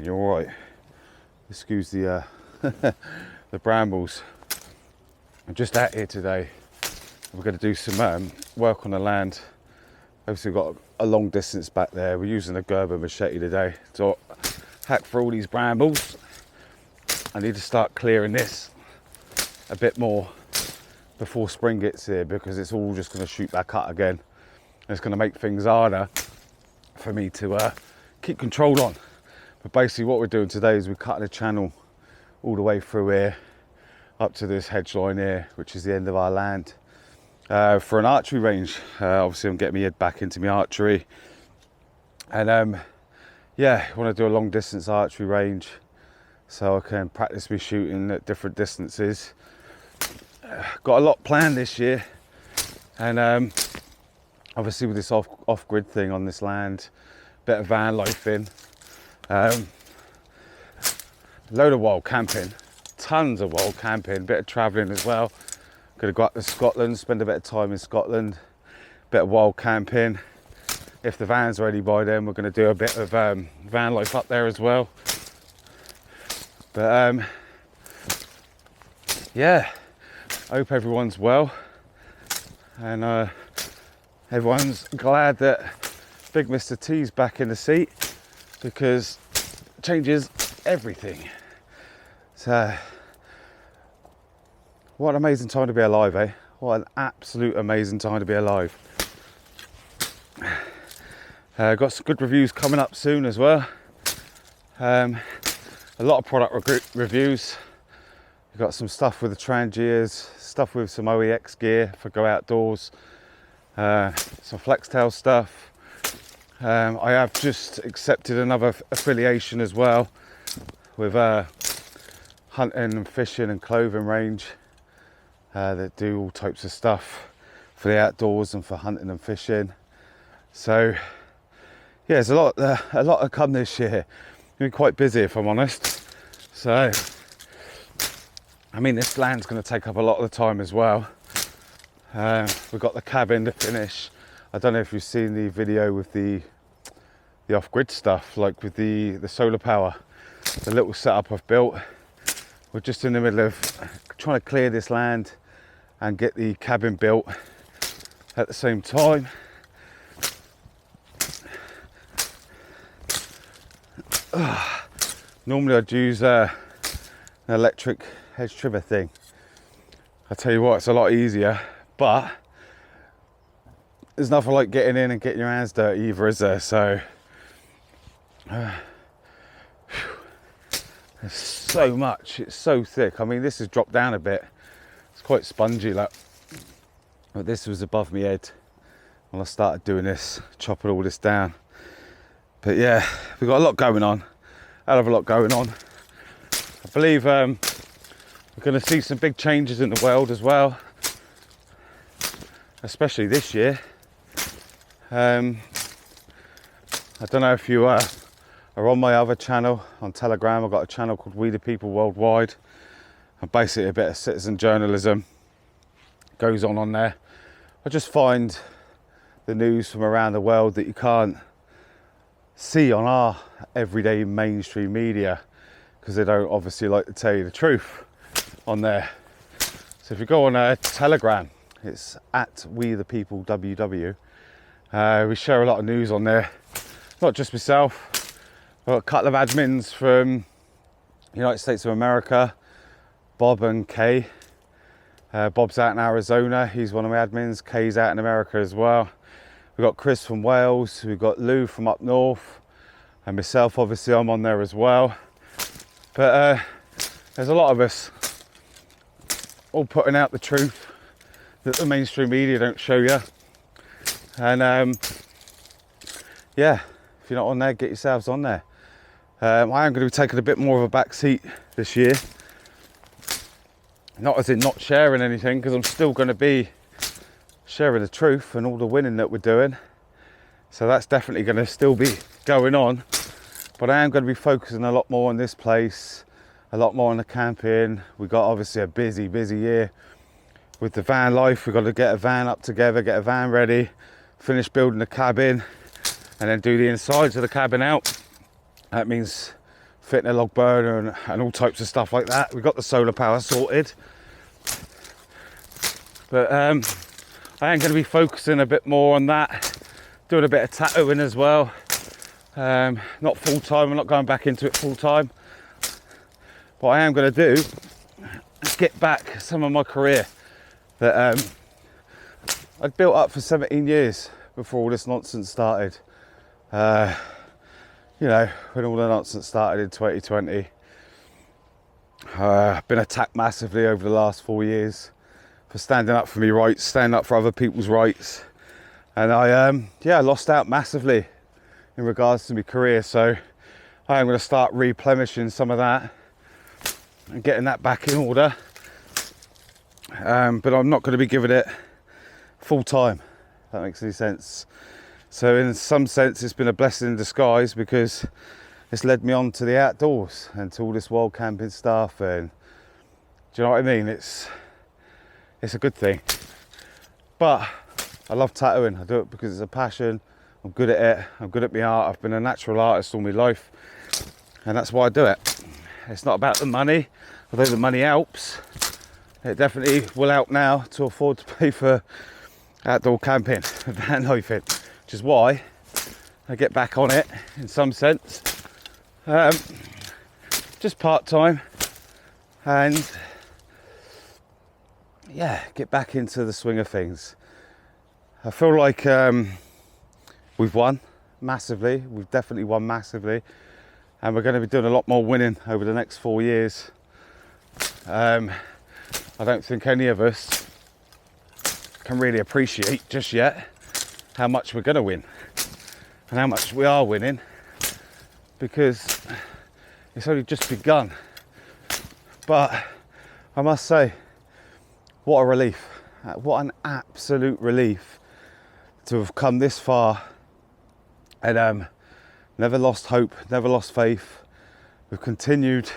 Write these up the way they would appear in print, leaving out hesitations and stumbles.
you're all right. Excuse the the brambles. I'm just out here today. We're going to do some work on the land. Obviously, we've got a long distance back there. We're using a Gerber machete today to hack for all these brambles. I need to start clearing this a bit more before spring gets here, because it's all just going to shoot back up again. And it's going to make things harder for me to keep control on. But basically what we're doing today is we're cutting a channel all the way through here up to this hedge line here, which is the end of our land, for an archery range. Obviously I'm getting my head back into my archery, and yeah, I want to do a long distance archery range so I can practice me shooting at different distances. Got a lot planned this year, and obviously with this off-grid thing on this land, bit of van life in, load of wild camping, tons of wild camping, bit of travelling as well. Gonna go up to Scotland, spend a bit of time in Scotland, bit of wild camping. If the van's ready by then, we're gonna do a bit of van life up there as well. But yeah, I hope everyone's well, and everyone's glad that Big Mr. T's back in the seat, because it changes everything. So what an amazing time to be alive, eh? What an absolute amazing time to be alive. Got some good reviews coming up soon as well. A lot of product reviews. We've got some stuff with the Trangiers, stuff with some OEX gear for go outdoors, some Flextail stuff. I have just accepted another affiliation as well with hunting and fishing and clothing range that do all types of stuff for the outdoors and for hunting and fishing. So yeah, there's a lot to come this year. Been quite busy, if I'm honest. So I mean, this land's going to take up a lot of the time as well. We've got the cabin to finish. I don't know if you've seen the video with the off-grid stuff, like with the solar power, the little setup I've built. We're just in the middle of trying to clear this land and get the cabin built at the same time. Normally I'd use an electric hedge trimmer thing. I tell you what, it's a lot easier, but there's nothing like getting in and getting your hands dirty either, is there? So there's so much, it's so thick. I mean, this has dropped down a bit. It's quite spongy, like, but this was above my head when I started doing this, chopping all this down. But yeah, we've got a lot going on, hell of a lot going on. I believe we're going to see some big changes in the world as well, especially this year. I don't know if you are on my other channel on Telegram. I've got a channel called We the People Worldwide, and basically a bit of citizen journalism goes on there. I just find the news from around the world that you can't see on our everyday mainstream media, because they don't obviously like to tell you the truth on there. So if you go on Telegram, it's at We the People WW. We share a lot of news on there, not just myself. I've got a couple of admins from United States of America, Bob and Kay. Bob's out in Arizona, he's one of my admins. Kay's out in America as well. We've got Chris from Wales, we've got Lou from up north, and myself, obviously I'm on there as well. But there's a lot of us all putting out the truth that the mainstream media don't show you. And yeah, if you're not on there, get yourselves on there. I am going to be taking a bit more of a back seat this year. Not as in not sharing anything, because I'm still going to be sharing the truth and all the winning that we're doing. So that's definitely going to still be going on. But I am going to be focusing a lot more on this place, a lot more on the camping. We've got obviously a busy year with the van life. We've got to get a van up together, get a van ready, finish building the cabin, and then do the insides of the cabin out. That means fitting a log burner and all types of stuff like that. We got the solar power sorted, but I am going to be focusing a bit more on that, doing a bit of tattooing as well. Not full time, I'm not going back into it full time. What I am going to do is get back some of my career that I'd built up for 17 years before all this nonsense started. You know, when all the nonsense started in 2020. I've been attacked massively over the last 4 years for standing up for me rights, standing up for other people's rights. And I lost out massively in regards to my career. So I am going to start replenishing some of that and getting that back in order. But I'm not going to be giving it full time, if that makes any sense. So in some sense it's been a blessing in disguise, because it's led me on to the outdoors and to all this wild camping stuff. And do you know what I mean? It's a good thing. But I love tattooing. I do it because it's a passion. I'm good at it. I'm good at my art. I've been a natural artist all my life, and that's why I do it. It's not about the money, although the money helps. It definitely will help now to afford to pay for outdoor camping, van lifing, which is why I get back on it in some sense. Just part-time, and yeah, get back into the swing of things. I feel like we've won massively. We've definitely won massively, and we're going to be doing a lot more winning over the next 4 years. I don't think any of us can really appreciate just yet how much we're going to win and how much we are winning, because it's only just begun. But I must say, what a relief, what an absolute relief to have come this far and never lost hope, never lost faith. We've continued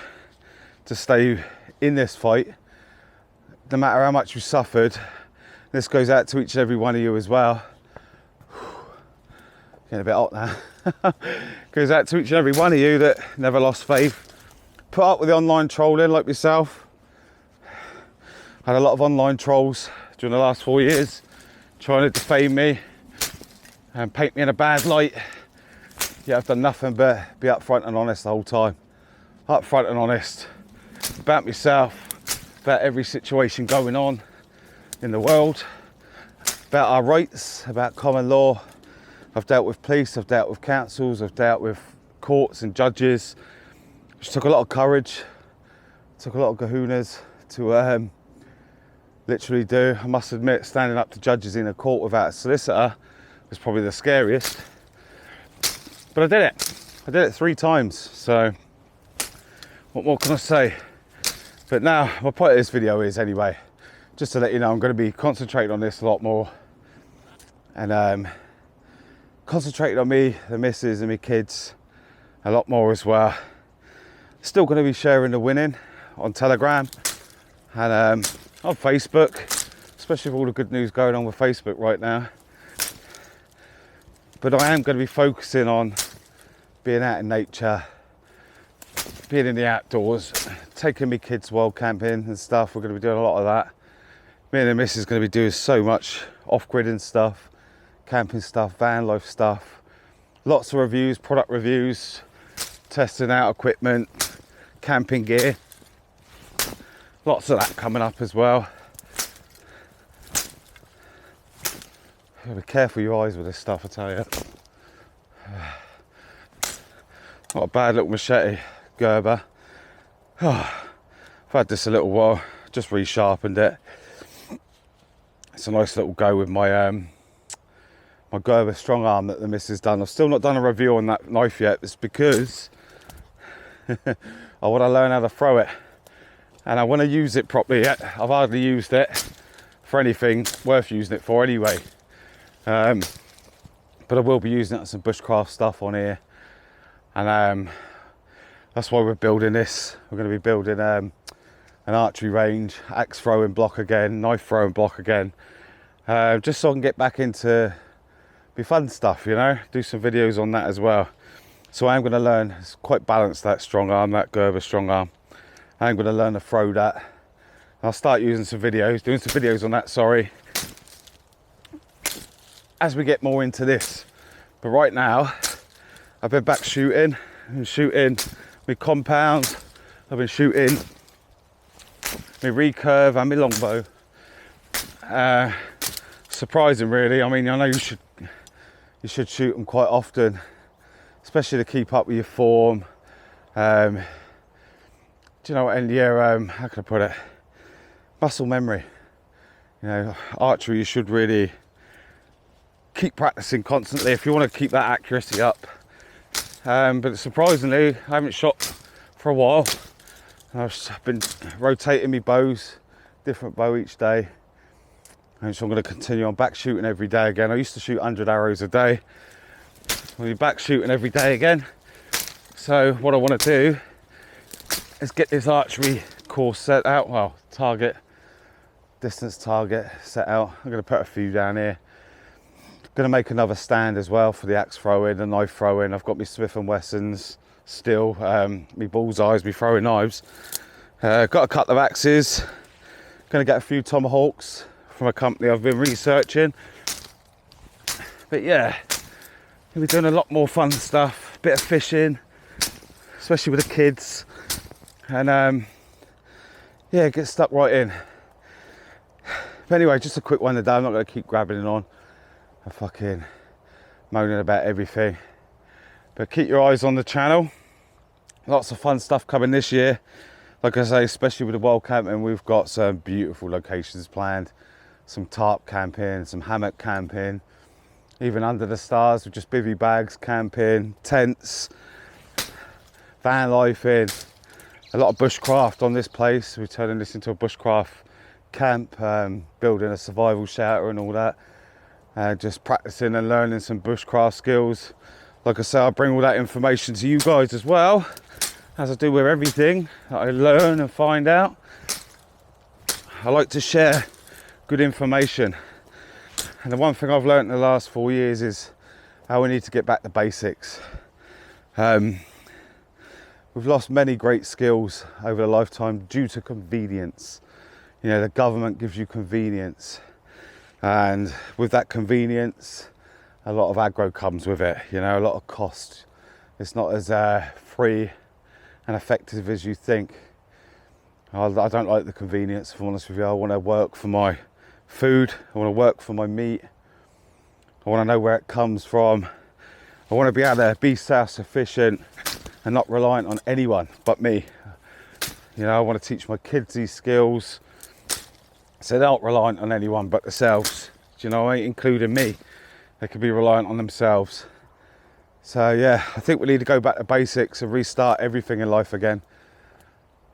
to stay in this fight, no matter how much we suffered. This goes out to each and every one of you as well. Getting a bit hot now. Goes out to each and every one of you that never lost faith. Put up with the online trolling like myself. Had a lot of online trolls during the last 4 years trying to defame me and paint me in a bad light. Yeah, I've done nothing but be upfront and honest the whole time. Upfront and honest about myself, about every situation going on in the world, about our rights, about common law. I've dealt with police, I've dealt with councils, I've dealt with courts and judges, which took a lot of courage, took a lot of kahunas to literally do. I must admit, standing up to judges in a court without a solicitor was probably the scariest. But I did it. I did it 3 times, so what more can I say? But now, my point of this video is, anyway, just to let you know, I'm going to be concentrating on this a lot more, and concentrating on me, the missus and my kids a lot more as well. Still going to be sharing the winning on Telegram and on Facebook, especially with all the good news going on with Facebook right now. But I am going to be focusing on being out in nature, being in the outdoors, taking my kids wild camping and stuff. We're going to be doing a lot of that. Me and the missus is going to be doing so much off-gridding stuff, camping stuff, van life stuff, lots of reviews, product reviews, testing out equipment, camping gear, lots of that coming up as well. Be careful your eyes with this stuff, I tell you. Not a bad little machete, Gerber. I've had this a little while, just resharpened it. It's a nice little go with my my Gerber strong arm that the missus done. I've still not done a review on that knife yet. It's because I want to learn how to throw it, and I want to use it properly yet. I've hardly used it for anything worth using it for anyway. But I will be using it on some bushcraft stuff on here, and that's why we're building this. We're going to be building an archery range, axe throwing block again, knife throwing block again, just so I can get back into the fun stuff, you know, do some videos on that as well. So I am going to learn, it's quite balanced, that strong arm, that Gerber strong arm. I am going to learn to throw that. I'll start using some videos, doing some videos on that, sorry, as we get more into this. But right now, I've been back shooting, with compounds, I've been shooting my recurve and my longbow. Surprising really, I mean, I know you should shoot them quite often, especially to keep up with your form. Do you know what, and yeah, how can I put it? Muscle memory. You know, archery, you should really keep practicing constantly if you want to keep that accuracy up. But surprisingly, I haven't shot for a while. I've been rotating my bows, different bow each day. And so I'm going to continue on back shooting every day again. I used to shoot 100 arrows a day. I'll be back shooting every day again. So what I want to do is get this archery course set out. Well, distance target set out. I'm going to put a few down here. Going to make another stand as well for the axe throwing, the knife throwing. I've got my Smith & Wessons still, my bullseyes, my throwing knives. Got a couple of axes. Going to get a few tomahawks from a company I've been researching. But yeah, we'll be doing a lot more fun stuff. Bit of fishing, especially with the kids. And yeah, get stuck right in. But anyway, just a quick one today. I'm not going to keep grabbing it on. I'm fucking moaning about everything. But keep your eyes on the channel. Lots of fun stuff coming this year. Like I say, especially with the wild camping, we've got some beautiful locations planned. Some tarp camping, some hammock camping, even under the stars with just bivvy bags, camping, tents, van lifing, a lot of bushcraft on this place. We're turning this into a bushcraft camp, building a survival shelter and all that. Just practicing and learning some bushcraft skills. Like I say, I bring all that information to you guys as well, as I do with everything that I learn and find out. I like to share good information. And the one thing I've learned in the last 4 years is how we need to get back to basics. We've lost many great skills over a lifetime due to convenience. You know, the government gives you convenience. And with that convenience, a lot of aggro comes with it, you know, a lot of cost. It's not as free and effective as you think. I don't like the convenience, if I'm honest with you. I want to work for my food, I want to work for my meat, I want to know where it comes from. I want to be able to be self-sufficient and not reliant on anyone but me. You know, I want to teach my kids these skills, so they're not reliant on anyone but themselves. Do you know what I mean? Including me. They can be reliant on themselves. So yeah, I think we need to go back to basics and restart everything in life again.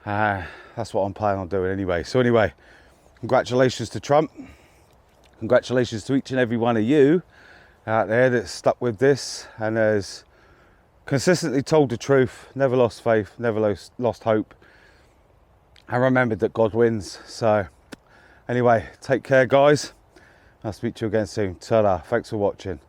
That's what I'm planning on doing anyway. So anyway, congratulations to Trump. Congratulations to each and every one of you out there that's stuck with this and has consistently told the truth, never lost faith, never lost hope, and remembered that God wins. So anyway, take care guys. I'll speak to you again soon. Ta-da. Thanks for watching.